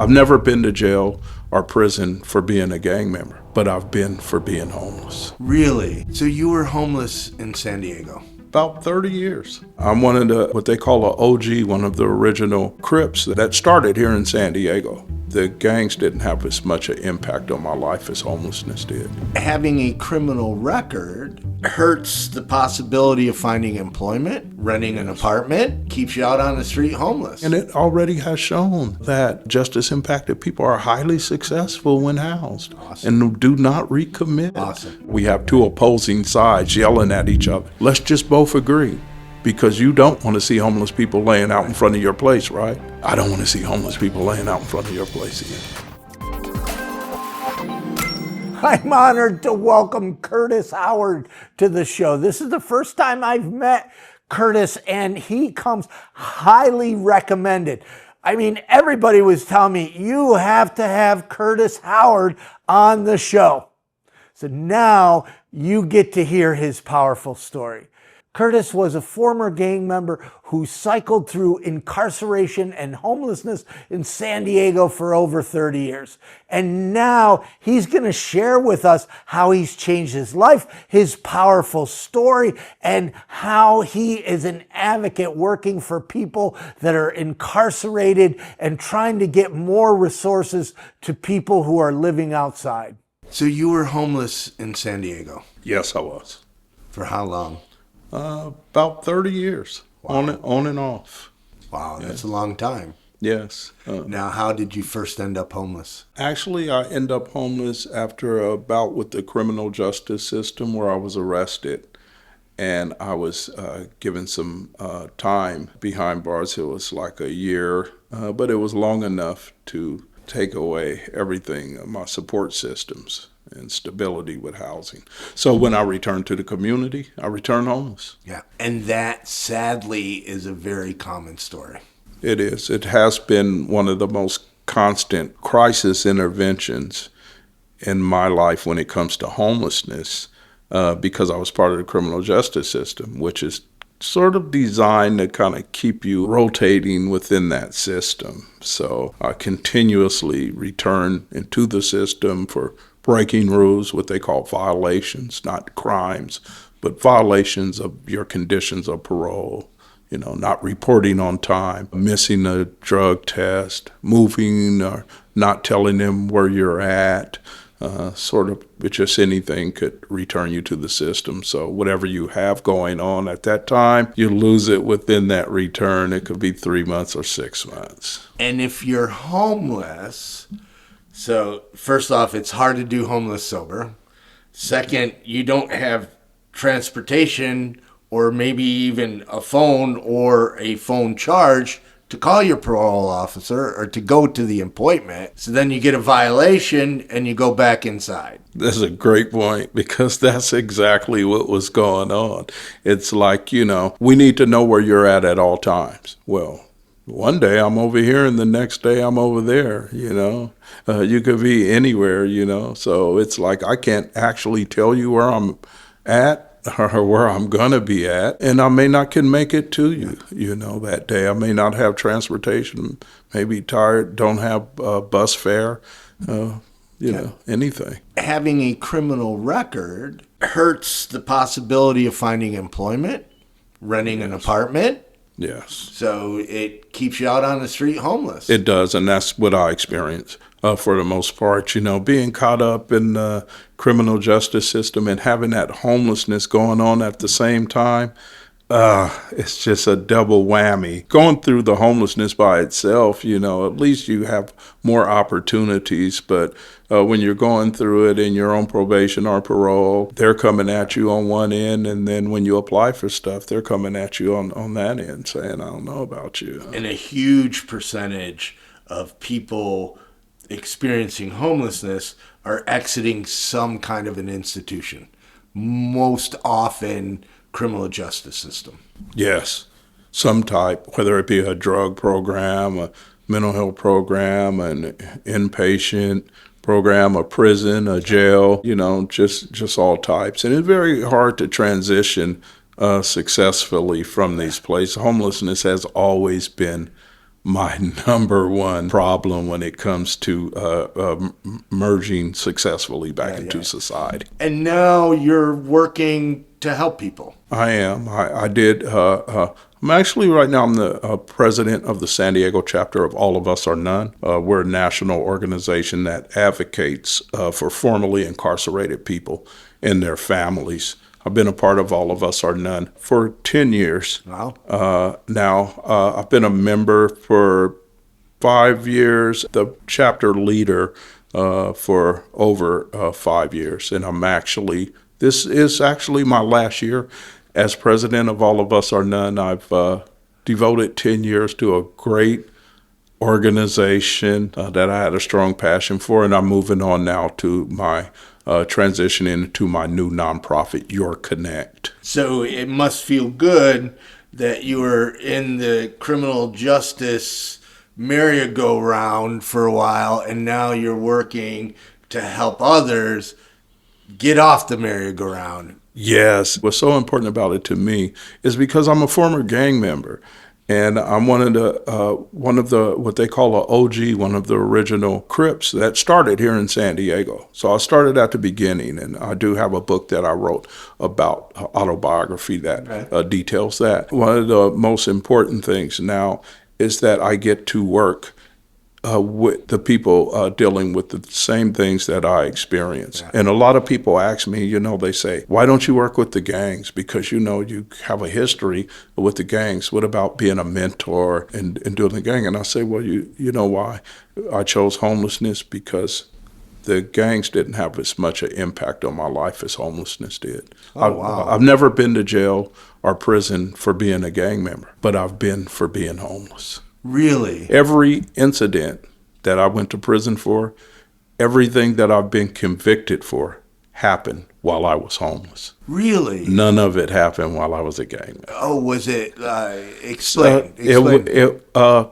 I've never been to jail or prison for being a gang member, but I've been for being homeless. Really? So you were homeless in San Diego? About 30 years. I'm one of the, what they call an OG, one of the original Crips that started here in San Diego. The gangs didn't have as much an impact on my life as homelessness did. Having a criminal record hurts the possibility of finding employment, renting an apartment, keeps you out on the street homeless. And it already has shown that justice impacted people are highly successful when housed. Awesome. And do not recommit. Awesome. We have two opposing sides yelling at each other. Let's just both agree. Because you don't want to see homeless people laying out in front of your place, right? I don't want to see homeless people laying out in front of your place again. I'm honored to welcome Curtis Howard to the show. This is the first time I've met Curtis, and he comes highly recommended. I mean, everybody was telling me, you have to have Curtis Howard on the show. So now you get to hear his powerful story. Curtis was a former gang member who cycled through incarceration and homelessness in San Diego for over 30 years. And now he's going to share with us how he's changed his life, his powerful story, and how he is an advocate working for people that are incarcerated and trying to get more resources to people who are living outside. So you were homeless in San Diego? Yes, I was. For how long? About 30 years, Wow. on and off. Wow, that's a long time. Yes. Now, how did you first end up homeless? Actually, I ended up homeless after a bout with the criminal justice system where I was arrested. And I was given some time behind bars. It was like a year, but it was long enough to take away everything, my support systems and stability with housing. So when I returned to the community, I returned homeless. Yeah. And that, sadly, is a very common story. It is. It has been one of the most constant crisis interventions in my life when it comes to homelessness, because I was part of the criminal justice system, which is sort of designed to kind of keep you rotating within that system. So I continuously return into the system for breaking rules, what they call violations, not crimes, but violations of your conditions of parole. You know, not reporting on time, missing a drug test, moving or not telling them where you're at, sort of just anything could return you to the system. So whatever you have going on at that time, you lose it within that return. It could be 3 months or 6 months. And if you're homeless, so first off, it's hard to do homeless sober. Second, you don't have transportation or maybe even a phone or a phone charge to call your parole officer or to go to the appointment. So then you get a violation and you go back inside. That's a great point, because that's exactly what was going on. It's like, you know, we need to know where you're at all times. Well, one day I'm over here and the next day I'm over there, you know. You could be anywhere, you know. So it's like I can't actually tell you where I'm at or where I'm going to be at, and I may not can make it to you, you know, that day. I may not have transportation, maybe tired, don't have bus fare, you know, anything. Having a criminal record hurts the possibility of finding employment, renting an apartment. Yes. So it keeps you out on the street homeless. It does, and that's what I experience for the most part. You know, being caught up in the criminal justice system and having that homelessness going on at the same time, it's just a double whammy. Going through the homelessness by itself, you know, at least you have more opportunities, but when you're going through it and you're on probation or parole, they're coming at you on one end, and then when you apply for stuff, they're coming at you on that end saying, I don't know about you. And a huge percentage of people experiencing homelessness are exiting some kind of an institution, most often criminal justice system. Yes, some type, whether it be a drug program, a mental health program, an inpatient program, a prison, a jail, you know, just all types. And it's very hard to transition successfully from these places. Homelessness has always been my number one problem when it comes to merging successfully back into society. And now you're working to help people. I am. I did. I'm actually right now. I'm the president of the San Diego chapter of All of Us Are None. We're a national organization that advocates for formerly incarcerated people and their families. I've been a part of All of Us Are None for 10 years. Wow. Now, I've been a member for 5 years, the chapter leader for over 5 years. And this is actually my last year as president of All of Us Are None. I've devoted 10 years to a great organization that I had a strong passion for, and I'm moving on now to my transition into my new nonprofit, Your Connect. So it must feel good that you were in the criminal justice merry-go-round for a while, and now you're working to help others get off the merry-go-round. Yes. What's so important about it to me is because I'm a former gang member, and I'm one of the what they call a OG, one of the original Crips that started here in San Diego. So I started at the beginning, and I do have a book that I wrote about autobiography that details that. One of the most important things now is that I get to work with the people dealing with the same things that I experience. Yeah. And a lot of people ask me, they say, why don't you work with the gangs? Because, you have a history with the gangs. What about being a mentor and doing the gang? And I say, well, you know why? I chose homelessness because the gangs didn't have as much an impact on my life as homelessness did. Wow. I've never been to jail or prison for being a gang member, but I've been for being homeless. Really? Every incident that I went to prison for, everything that I've been convicted for happened while I was homeless. Really? None of it happened while I was a gang member. Oh, was it? Explain.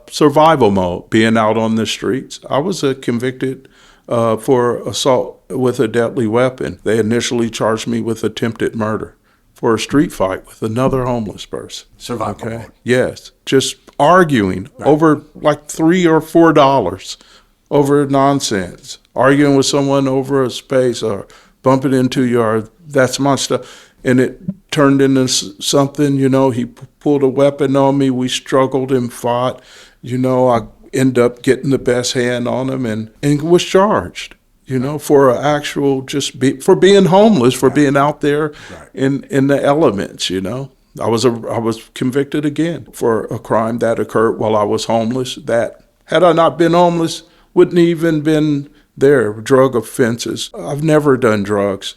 Survival mode, being out on the streets. I was convicted for assault with a deadly weapon. They initially charged me with attempted murder for a street fight with another homeless person. Survival mode. Yes. Just arguing over like $3 or $4 over nonsense. Arguing with someone over a space or bumping into your, that's my stuff. And it turned into something, he pulled a weapon on me. We struggled and fought. I ended up getting the best hand on him and was charged. For for being homeless, for being out there in the elements, I was convicted again for a crime that occurred while I was homeless that, had I not been homeless, wouldn't even been there. Drug offenses. I've never done drugs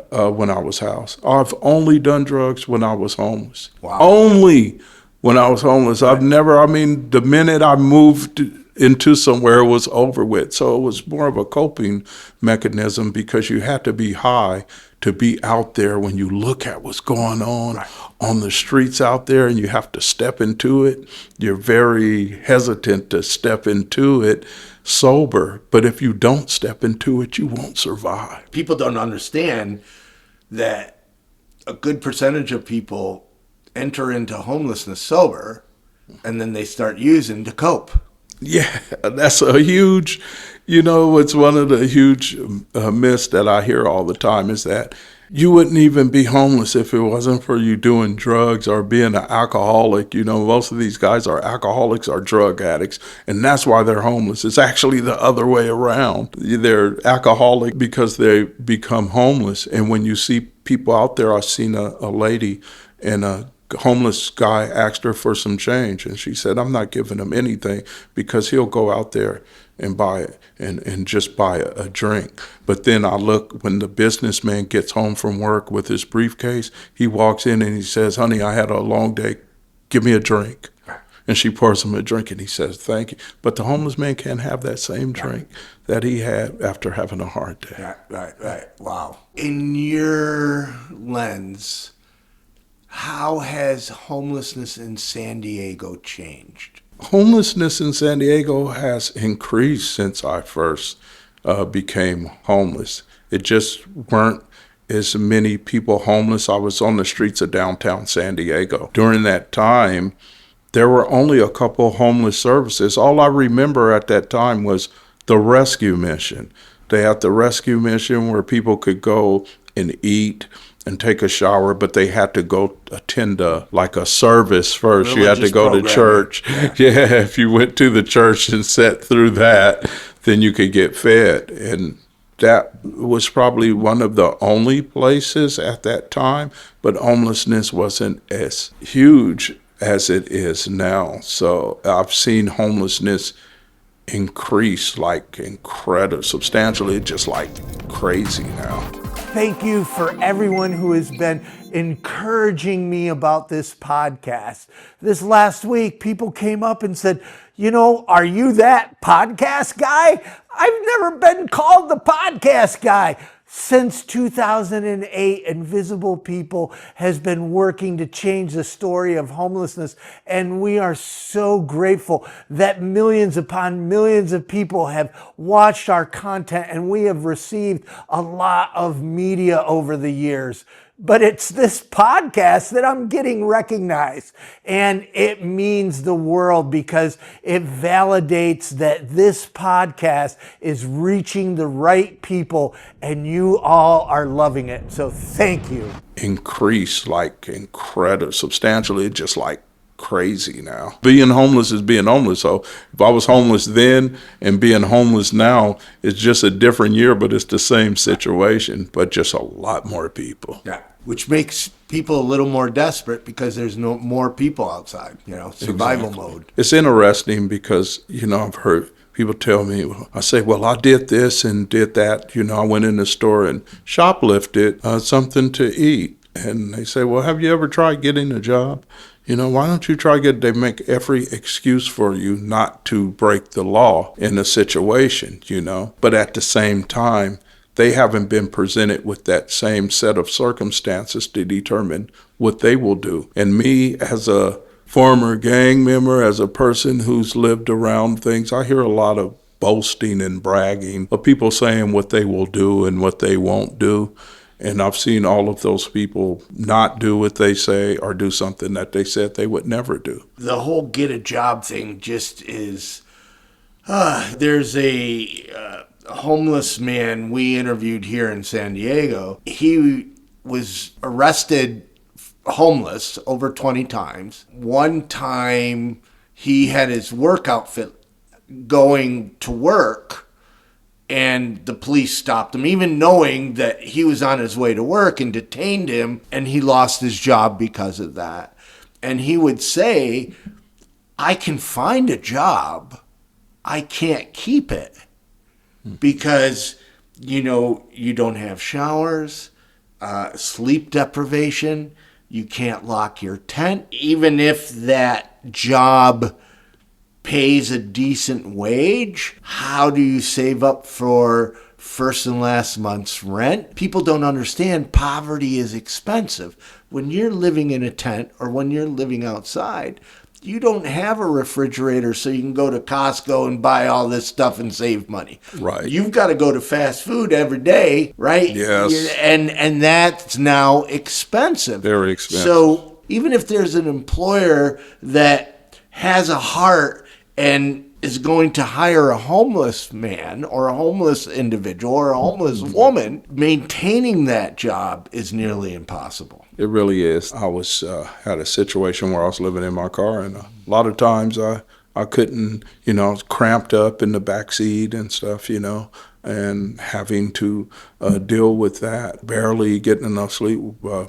when I was housed. I've only done drugs when I was homeless. Wow. Only when I was homeless. I've never, the minute I moved into somewhere, it was over with. So it was more of a coping mechanism because you had to be high to be out there when you look at what's going on the streets out there, and you have to step into it. You're very hesitant to step into it sober, but if you don't step into it, you won't survive. People don't understand that a good percentage of people enter into homelessness sober, and then they start using to cope. Yeah, that's a huge, it's one of the huge myths that I hear all the time is that you wouldn't even be homeless if it wasn't for you doing drugs or being an alcoholic. Most of these guys are alcoholics or drug addicts, and that's why they're homeless. It's actually the other way around. They're alcoholic because they become homeless. And when you see people out there, I've seen a lady and a homeless guy asked her for some change, and she said, I'm not giving him anything because he'll go out there and buy it and just buy a drink. But then I look, when the businessman gets home from work with his briefcase, he walks in and he says, honey, I had a long day, give me a drink. And she pours him a drink and he says, thank you. But the homeless man can't have that same drink that he had after having a hard day. Right. Wow. In your lens, how has homelessness in San Diego changed? Homelessness in San Diego has increased since I first became homeless. It just weren't as many people homeless. I was on the streets of downtown San Diego. During that time, there were only a couple homeless services. All I remember at that time was the rescue mission. They had the rescue mission where people could go and eat and take a shower, but they had to go attend like a service first. You had to Religious go to programming. church. Yeah, if you went to the church and sat through that, then you could get fed. And that was probably one of the only places at that time, but homelessness wasn't as huge as it is now. So I've seen homelessness increase like incredible, substantially, just like crazy now. Thank you for everyone who has been encouraging me about this podcast. This last week, people came up and said, are you that podcast guy? I've never been called the podcast guy. Since 2008, Invisible People has been working to change the story of homelessness, and we are so grateful that millions upon millions of people have watched our content, and we have received a lot of media over the years. But it's this podcast that I'm getting recognized, and it means the world because it validates that this podcast is reaching the right people, and you all are loving it. So thank you. Increase like incredible, substantially, just like crazy now. Being homeless is being homeless. So if I was homeless then and being homeless now, it's just a different year, but it's the same situation, but just a lot more people. Yeah. Which makes people a little more desperate because there's no more people outside, survival mode. It's interesting because, I've heard people tell me, I say, well, I did this and did that. I went in the store and shoplifted something to eat. And they say, well, have you ever tried getting a job? Why don't you try they make every excuse for you not to break the law in a situation, But at the same time, they haven't been presented with that same set of circumstances to determine what they will do. And me, as a former gang member, as a person who's lived around things, I hear a lot of boasting and bragging of people saying what they will do and what they won't do. And I've seen all of those people not do what they say or do something that they said they would never do. The whole get a job thing just is, there's a homeless man we interviewed here in San Diego. He was arrested homeless over 20 times. One time he had his work outfit going to work, and the police stopped him, even knowing that he was on his way to work, and detained him, and he lost his job because of that. And he would say, I can find a job, I can't keep it because, you don't have showers, sleep deprivation, you can't lock your tent. Even if that job pays a decent wage, how do you save up for first and last month's rent? People don't understand poverty is expensive. When you're living in a tent or when you're living outside, you don't have a refrigerator so you can go to Costco and buy all this stuff and save money. Right. You've got to go to fast food every day, right? Yes. And that's now expensive. Very expensive. So even if there's an employer that has a heart and is going to hire a homeless man or a homeless individual or a homeless woman, maintaining that job is nearly impossible. It really is. I was had a situation where I was living in my car, and a lot of times I couldn't, I was cramped up in the back seat and stuff, and having to deal with that, barely getting enough sleep,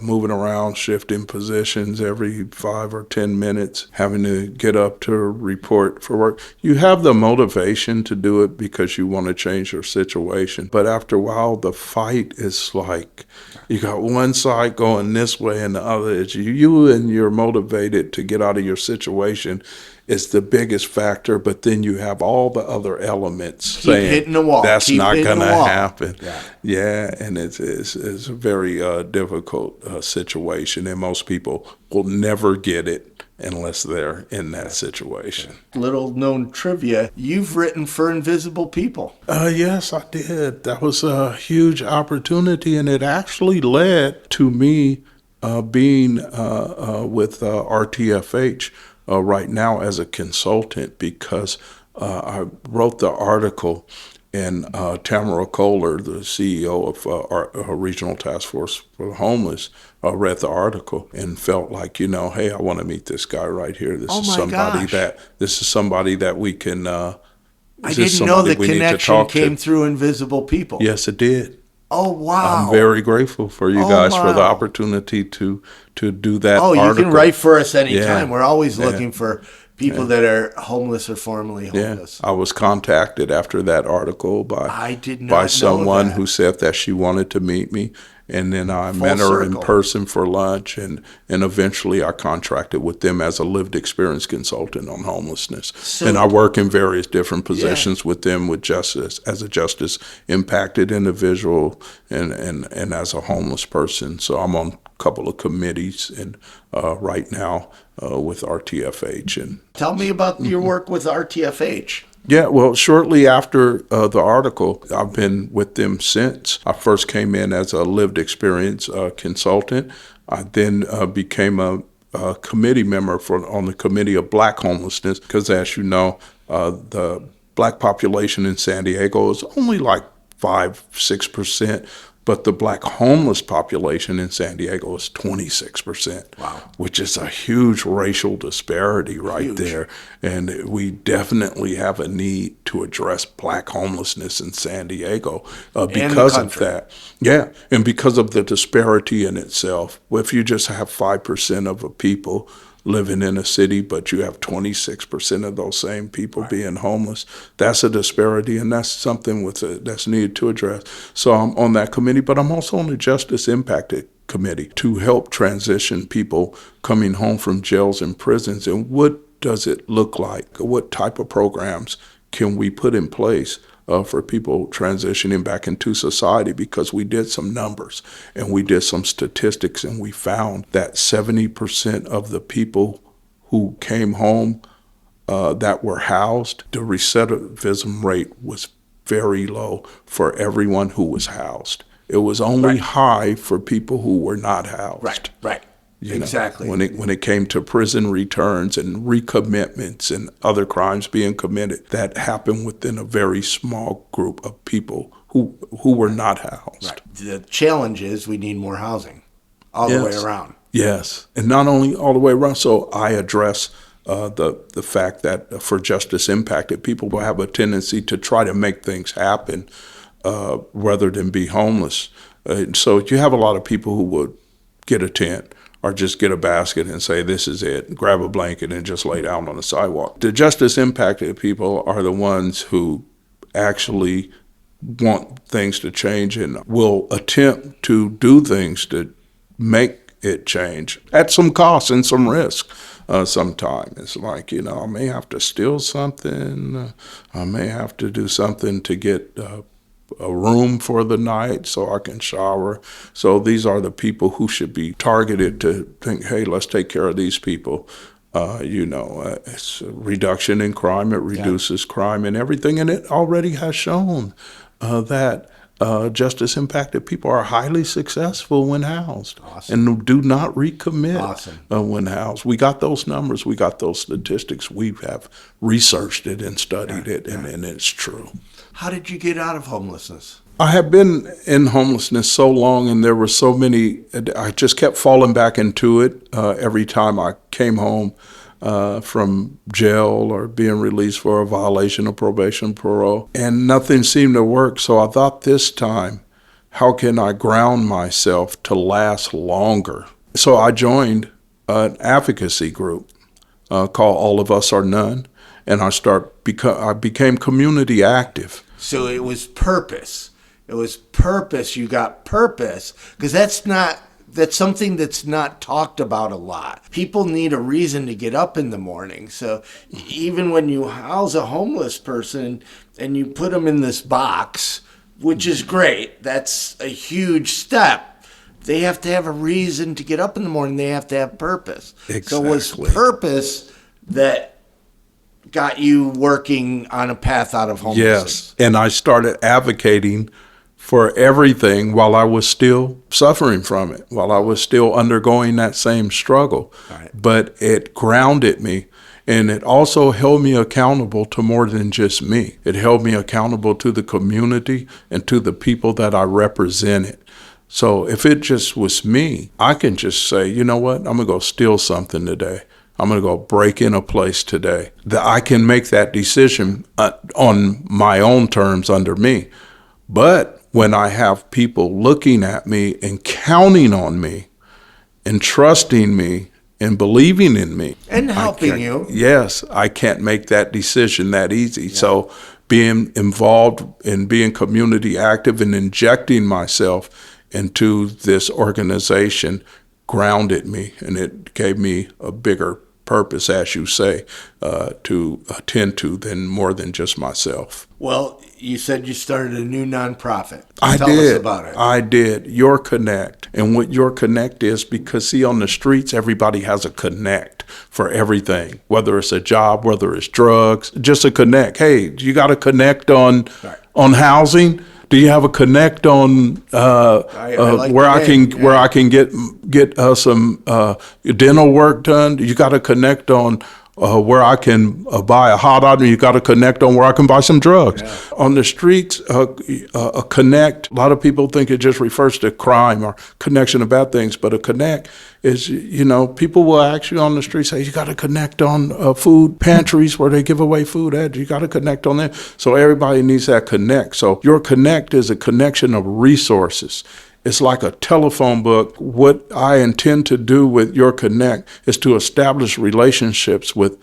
moving around, shifting positions every 5 or 10 minutes, having to get up to report for work. You have the motivation to do it because you want to change your situation. But after a while, the fight is like, you got one side going this way and the other is you and you're motivated to get out of your situation is the biggest factor, but then you have all the other elements saying hitting the wall. That's Keep not hitting going to the wall. happen. Yeah. Yeah, and it's a very difficult situation, and most people will never get it unless they're in that situation. Little known trivia, you've written for Invisible People. Yes, I did. That was a huge opportunity, and it actually led to me being with RTFH. right now as a consultant because I wrote the article, and Tamara Kohler, the CEO of our Regional Task Force for the Homeless, read the article and felt like, hey, I want to meet this guy right here. Oh my gosh. This is somebody that we can. I didn't know the connection came through Invisible People. Yes, it did. Oh, wow. I'm very grateful for you guys for the opportunity to do that. Oh, you article. can write for us anytime. Yeah. We're always looking for people that are homeless or formerly homeless. I was contacted after that article by someone who said that she wanted to meet me, and then I met her in person for lunch, and eventually I contracted with them as a lived experience consultant on homelessness. And I work in various different positions with them with justice, as a justice impacted individual and as a homeless person. So I'm on a couple of committees and right now with RTFH. And tell me about your work with RTFH. Yeah, well, shortly after the article, I've been with them since. I first came in as a lived experience consultant. I then became a committee member on the Committee of Black Homelessness because, as you know, the Black population in San Diego is only like 5-6%. But the Black homeless population in San Diego is 26%. Wow. Which is a huge racial disparity right there. And we definitely have a need to address Black homelessness in San Diego because of that. Yeah, and because of the disparity in itself. If you just have 5% of the people living in a city, but you have 26% of those same people being homeless, that's a disparity, and that's something that's needed to address. So I'm on that committee, but I'm also on the Justice Impacted Committee to help transition people coming home from jails and prisons. And what does it look like? What type of programs can we put in place for people transitioning back into society? Because we did some numbers and we did some statistics, and we found that 70% of the people who came home that were housed, the recidivism rate was very low for everyone who was housed. It was only high for people who were not housed. Right. Exactly. When it came to prison returns and recommitments and other crimes being committed, that happened within a very small group of people who were not housed. Right. The challenge is we need more housing all the way around. Yes, and not only all the way around. So I address the fact that for justice impacted people will have a tendency to try to make things happen rather than be homeless. So you have a lot of people who would get a tent or just get a basket and say, this is it, grab a blanket and just lay down on the sidewalk. The justice impacted people are the ones who actually want things to change and will attempt to do things to make it change at some cost and some risk. Sometimes it's like, I may have to steal something, I may have to do something to get a room for the night so I can shower. So these are the people who should be targeted to think, hey, let's take care of these people. It's a reduction in crime. It reduces crime and everything. And it already has shown that justice impacted people are highly successful when housed and do not recommit when housed. We got those numbers. We got those statistics. We have researched it and studied it, and it's true. How did you get out of homelessness? I have been in homelessness so long, and there were so many, I just kept falling back into it every time I came home from jail or being released for a violation of probation, parole, and nothing seemed to work. So I thought this time, how can I ground myself to last longer? So I joined an advocacy group called All of Us or None, and I became community active. So it was purpose. It was purpose. You got purpose, because that's something that's not talked about a lot. People need a reason to get up in the morning. So even when you house a homeless person and you put them in this box, which is great, that's a huge step. They have to have a reason to get up in the morning. They have to have purpose. Exactly. So it was purpose that got you working on a path out of homelessness. Yes, and I started advocating for everything while I was still suffering from it, while I was still undergoing that same struggle. Right. But it grounded me And it also held me accountable to more than just me. It held me accountable to the community and to the people that I represented. So if it just was me, I can just say, you know what, I'm going to go steal something today. I'm going to go break in a place today. That I can make that decision on my own terms under me. But when I have people looking at me and counting on me and trusting me and believing in me. And helping you. Yes, I can't make that decision that easy. Yeah. So being involved in being community active and injecting myself into this organization grounded me, and it gave me a bigger purpose, as you say, to attend to than more than just myself. Well, you said you started a new nonprofit. I Tell did. us about it. I did. Your Connect. And what Your Connect is, because see, on the streets, everybody has a connect for everything, whether it's a job, whether it's drugs, just a connect. Hey, you got a connect on housing? Do you have a connect on where I can get some dental work done? You got to connect on where I can buy a hot item. You got to connect on where I can buy some drugs. Yeah. On the streets, a connect. A lot of people think it just refers to crime or connection to bad things, but a connect is, people will actually on the street say, you got to connect on food pantries where they give away food. You got to connect on that. So everybody needs that connect. So Your Connect is a connection of resources. It's like a telephone book. What I intend to do with Your Connect is to establish relationships with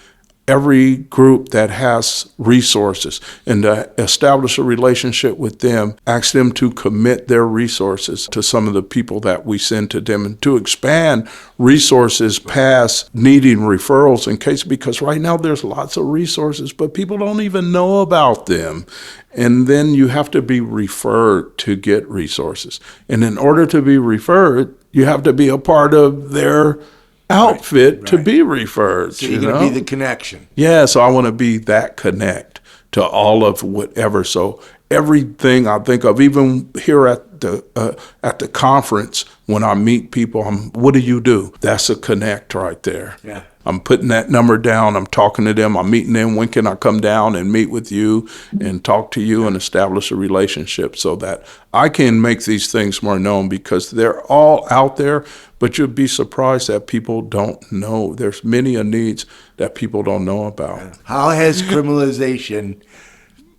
every group that has resources and to establish a relationship with them, ask them to commit their resources to some of the people that we send to them and to expand resources past needing referrals because right now there's lots of resources, but people don't even know about them. And then you have to be referred to get resources. And in order to be referred, you have to be a part of their outfit to be referred. So you're going to be the connection. Yeah, so I want to be that connect to all of whatever. So everything I think of, even here at the conference, when I meet people, what do you do? That's a connect right there. Yeah. I'm putting that number down. I'm talking to them. I'm meeting them. When can I come down and meet with you and talk to you and establish a relationship so that I can make these things more known, because they're all out there, but you'd be surprised that people don't know. There's many needs that people don't know about. How has criminalization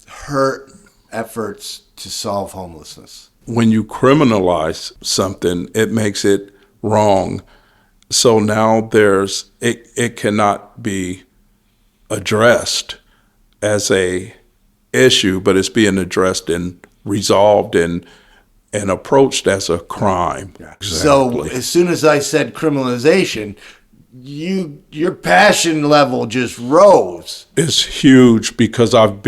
hurt efforts to solve homelessness? When you criminalize something, it makes it wrong. So now it cannot be addressed as a issue, but it's being addressed and resolved and approached as a crime. Yeah. Exactly. So as soon as I said criminalization, your passion level just rose. It's huge, because I've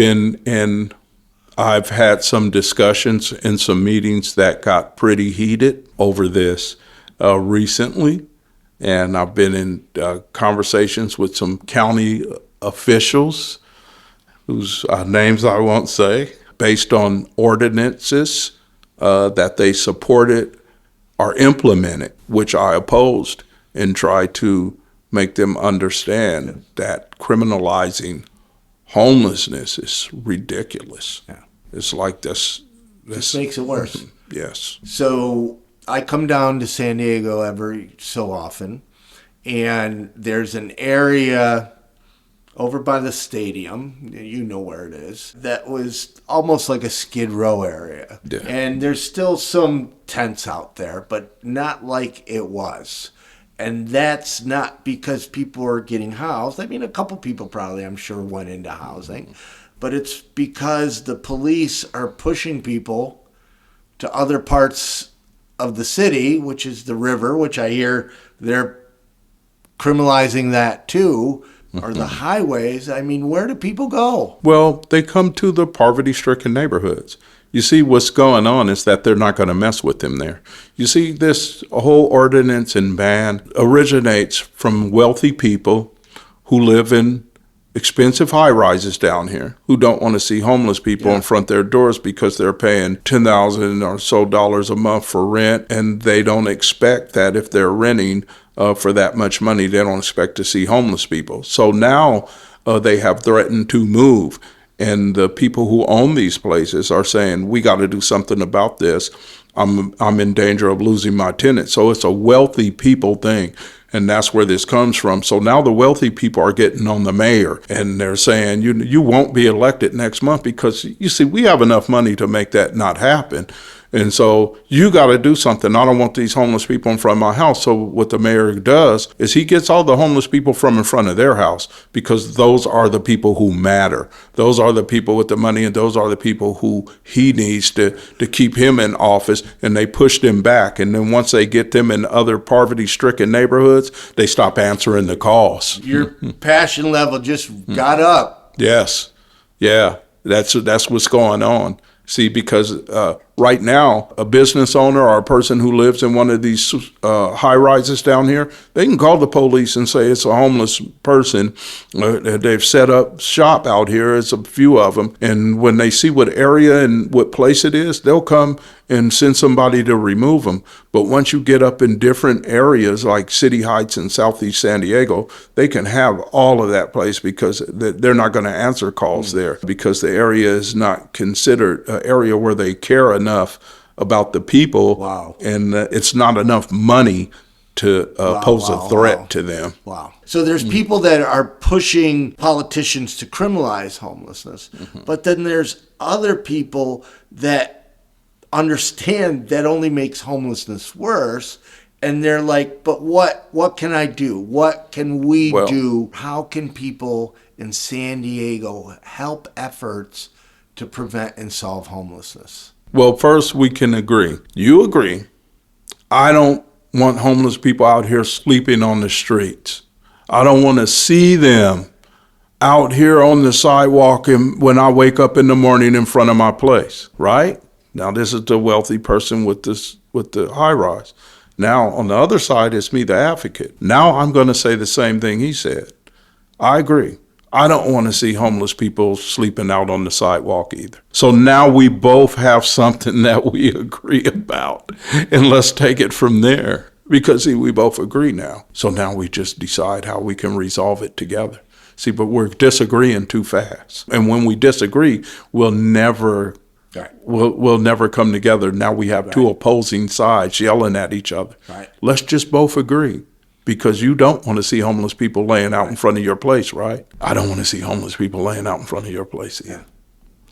had some discussions and some meetings that got pretty heated over this recently. And I've been in conversations with some county officials whose names I won't say, based on ordinances that they supported or implemented, which I opposed, and tried to make them understand that criminalizing homelessness is ridiculous. Yeah. It's like this makes it worse. Yes. So I come down to San Diego every so often, and there's an area over by the stadium, you know where it is, that was almost like a Skid Row area. Yeah. And there's still some tents out there, but not like it was. And that's not because people are getting housed. I mean, a couple people probably, I'm sure, went into housing. But it's because the police are pushing people to other parts of the city, which is the river, which I hear they're criminalizing that too, or the highways. I mean, where do people go? Well, they come to the poverty-stricken neighborhoods. You see, what's going on is that they're not going to mess with them there. You see, this whole ordinance and ban originates from wealthy people who live in expensive high-rises down here, who don't want to see homeless people in front of their doors because they're paying $10,000 or so a month for rent, and they don't expect that if they're renting for that much money. They don't expect to see homeless people. So now they have threatened to move. And the people who own these places are saying, we got to do something about this. I'm in danger of losing my tenant. So it's a wealthy people thing. And that's where this comes from. So now the wealthy people are getting on the mayor, and they're saying, you won't be elected next month because, you see, we have enough money to make that not happen. And so you got to do something. I don't want these homeless people in front of my house. So what the mayor does is he gets all the homeless people from in front of their house, because those are the people who matter. Those are the people with the money, and those are the people who he needs to keep him in office. And they push them back. And then once they get them in other poverty-stricken neighborhoods, they stop answering the calls. Your passion level just got up. Yes. Yeah. That's what's going on. See, because right now, a business owner or a person who lives in one of these high rises down here, they can call the police and say it's a homeless person. They've set up shop out here. It's a few of them. And when they see what area and what place it is, they'll come and send somebody to remove them. But once you get up in different areas like City Heights and Southeast San Diego, they can have all of that place, because they're not going to answer calls there, because the area is not considered an area where they care enough about the people. Wow. And it's not enough money to pose a threat to them. Wow. So there's people that are pushing politicians to criminalize homelessness, but then there's other people that understand that only makes homelessness worse, and they're like, but what can I do? What can we do? How can people in San Diego help efforts to prevent and solve homelessness? Well, first, we can agree. You agree. I don't want homeless people out here sleeping on the streets. I don't want to see them out here on the sidewalk when I wake up in the morning in front of my place, right? Now, this is the wealthy person with the high rise. Now, on the other side, it's me, the advocate. Now I'm going to say the same thing he said. I agree. I don't want to see homeless people sleeping out on the sidewalk either. So now we both have something that we agree about. And let's take it from there, because, see, we both agree now. So now we just decide how we can resolve it together. See, but we're disagreeing too fast. And when we disagree, we'll never come together. Now we have two opposing sides yelling at each other. Right. Let's just both agree, because you don't want to see homeless people laying out in front of your place, right? I don't want to see homeless people laying out in front of your place either.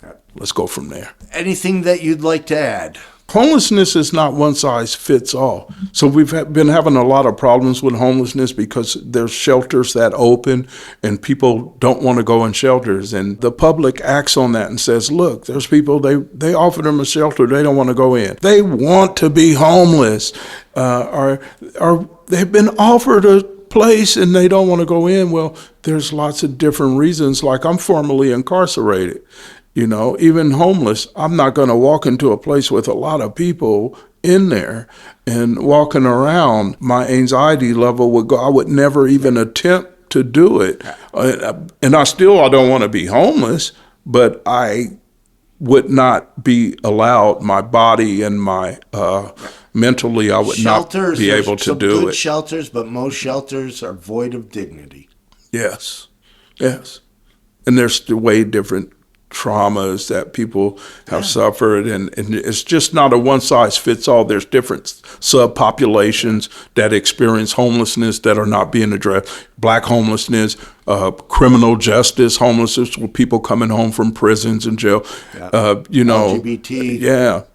Yeah. Let's go from there. Anything that you'd like to add? Homelessness is not one size fits all. So we've been having a lot of problems with homelessness because there's shelters that open and people don't want to go in shelters. And the public acts on that and says, look, there's people, they offer them a shelter, they don't want to go in. They want to be homeless, or they've been offered a place and they don't want to go in. Well, there's lots of different reasons. Like, I'm formerly incarcerated. You know, even homeless, I'm not going to walk into a place with a lot of people in there and walking around. My anxiety level would go. I would never even attempt to do it. And I don't want to be homeless, but I would not be allowed, my body and my mentally, I would not be able to do it. Good shelters, but most shelters are void of dignity. Yes. And there's way different traumas that people have suffered, and it's just not a one-size-fits-all. There's different subpopulations that experience homelessness that are not being addressed. Black homelessness, criminal justice homelessness, with people coming home from prisons and jail. LGBT.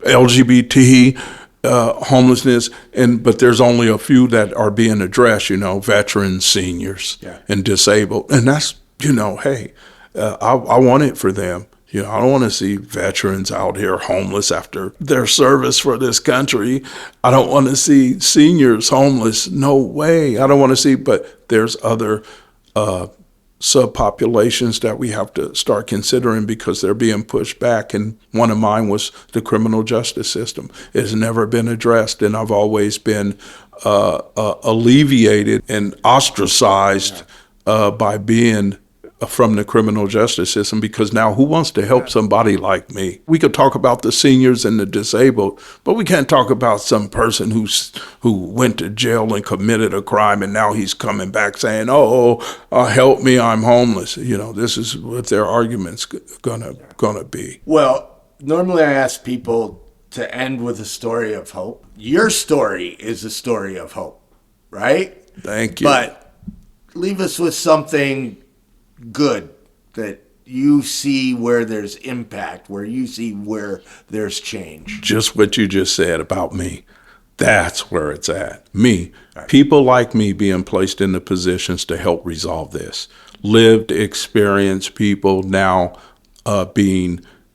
LGBT. Homelessness, but there's only a few that are being addressed, veterans, seniors, and disabled. And that's, hey, I want it for them. I don't want to see veterans out here homeless after their service for this country. I don't want to see seniors homeless. No way. I don't want to see, but there's other subpopulations that we have to start considering because they're being pushed back. And one of mine was the criminal justice system. It has never been addressed, and I've always been alleviated and ostracized by being from the criminal justice system, because now who wants to help somebody like me? We could talk about the seniors and the disabled, but we can't talk about some person who went to jail and committed a crime and now he's coming back saying, help me, I'm homeless. This is what their argument's gonna be. Well, normally I ask people to end with a story of hope. Your story is a story of hope, right? Thank you. But leave us with something good that you see where there's impact, where you see where there's change. Just what you just said about me. That's where it's at. Me. Right. People like me being placed in the positions to help resolve this. Lived experience people now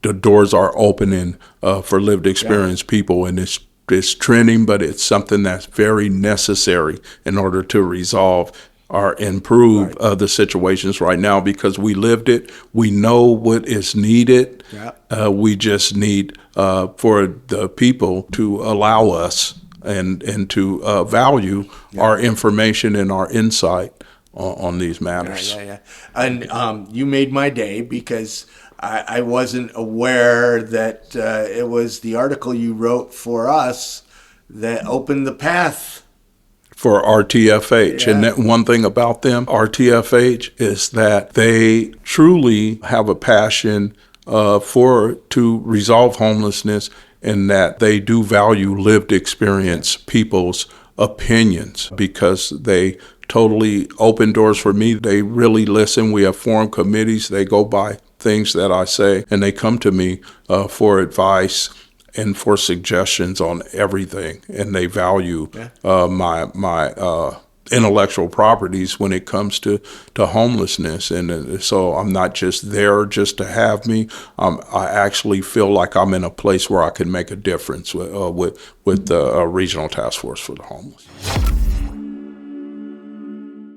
the doors are opening for lived experience people, and it's trending, but it's something that's very necessary in order to resolve or improve the situations right now, because we lived it. We know what is needed. Yeah. We just need for the people to allow us and to value our information and our insight on these matters. Yeah. And you made my day, because I wasn't aware that it was the article you wrote for us that opened the path for RTFH. Yeah. And that one thing about them, RTFH, is that they truly have a passion to resolve homelessness, and that they do value lived experience people's opinions, because they totally open doors for me. They really listen. We have formed committees. They go by things that I say, and they come to me for advice and for suggestions on everything, and they value my intellectual properties when it comes to homelessness. And so I'm not just there just to have me. I actually feel like I'm in a place where I can make a difference with the Regional Task Force for the Homeless.